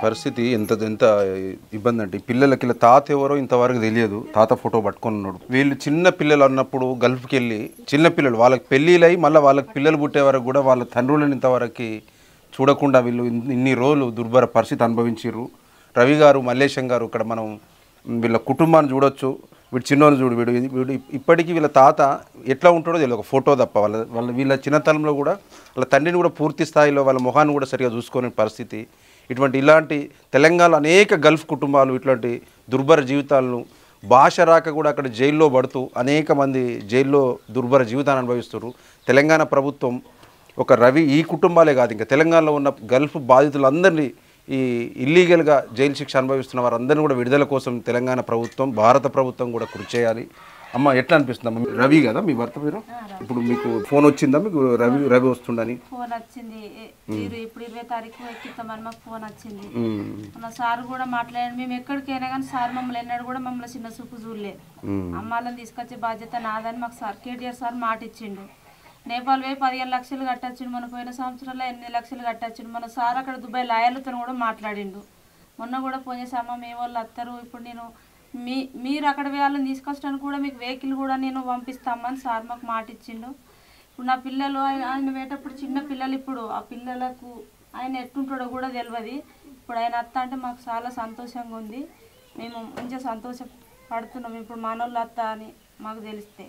పరిస్థితి ఎంత ఎంత ఇబ్బంది అంటే పిల్లలకి ఇలా తాత ఎవరో ఇంతవరకు తెలియదు. తాత ఫోటో పట్టుకొని ఉన్నాడు. వీళ్ళు చిన్న పిల్లలు అన్నప్పుడు గల్ఫ్కి వెళ్ళి చిన్న పిల్లలు వాళ్ళకి పెళ్ళిళ్ళై మళ్ళీ వాళ్ళకి పిల్లలు పుట్టే వరకు కూడా వాళ్ళ తండ్రులను ఇంతవరకు చూడకుండా వీళ్ళు ఇన్ని రోజులు దుర్భర పరిస్థితి అనుభవించారు. రవి గారు, మల్లేశం గారు ఇక్కడ మనం వీళ్ళ కుటుంబాన్ని చూడొచ్చు. వీడు చిన్నోళ్ళు చూడు, వీడు ఇప్పటికీ వీళ్ళ తాత ఎట్లా ఉంటాడో తెలియదు, ఒక ఫోటో తప్ప. వీళ్ళ చిన్నతనంలో కూడా వాళ్ళ తండ్రిని కూడా పూర్తి స్థాయిలో వాళ్ళ మొహాన్ని కూడా సరిగా చూసుకోని పరిస్థితి. ఇలాంటి తెలంగాణలో అనేక గల్ఫ్ కుటుంబాలు ఇట్లాంటి దుర్భర జీవితాలను భాష రాక కూడా అక్కడ జైల్లో పడుతూ అనేక మంది జైల్లో దుర్భర జీవితాన్ని అనుభవిస్తారు. తెలంగాణ ప్రభుత్వం ఒక రవి ఈ కుటుంబాలే కాదు, ఇంకా తెలంగాణలో ఉన్న గల్ఫ్ బాధితులందరినీ ఈ ఇల్లీగల్గా జైలు శిక్ష అనుభవిస్తున్న వారందరినీ కూడా విడుదల కోసం తెలంగాణ ప్రభుత్వం, భారత ప్రభుత్వం కూడా కృషి చేయాలి. అమ్మ ఎట్లా అనిపిస్తుంది అమ్మ? రవి కదా మీ భర్త పేరు? ఇప్పుడు మీకు ఫోన్ వచ్చిందా మీకు రవి వస్తుండని? ఫోన్ వచ్చింది. ఇప్పుడు 20 తారీఖు ఎక్కిస్తామని మాకు ఫోన్ వచ్చింది. మన సార్ కూడా మాట్లాడాడు. మేము ఎక్కడికైనా కానీ సార్ మమ్మల్ని ఎన్నడూ కూడా మమ్మల్ని చిన్న చూపు చూడలేదు. అమ్మాయిలను తీసుకొచ్చే బాధ్యత నాదని మాకు సార్ కేటీఆర్ సార్ మాట ఇచ్చిండు. నేపాల్ పోయి 15 లక్షలు కట్టొచ్చిండు. మన పోయిన సంవత్సరంలో 8 లక్షలు కట్టొచ్చిండు. మన సార్ అక్కడ దుబాయ్ లాయర్లతో కూడా మాట్లాడిండు. మొన్న కూడా ఫోన్ చేసి అమ్మ మీ వాళ్ళు వస్తారు, ఇప్పుడు నేను మీరు అక్కడ వాళ్ళని తీసుకొచ్చడానికి కూడా మీకు వెహికల్ కూడా నేను పంపిస్తామని సార్ మాకు మాట ఇచ్చిండు. ఇప్పుడు నా పిల్లలు ఆయన వేటప్పుడు చిన్న పిల్లలు, ఇప్పుడు ఆ పిల్లలకు ఆయన ఎట్టుంటాడో కూడా తెలియదు. ఇప్పుడు ఆయన అత్త అంటే మాకు చాలా సంతోషంగా ఉంది. మేము మంచిగా సంతోషపడుతున్నాం ఇప్పుడు మనోళ్ళు అత్త అని మాకు తెలిస్తే.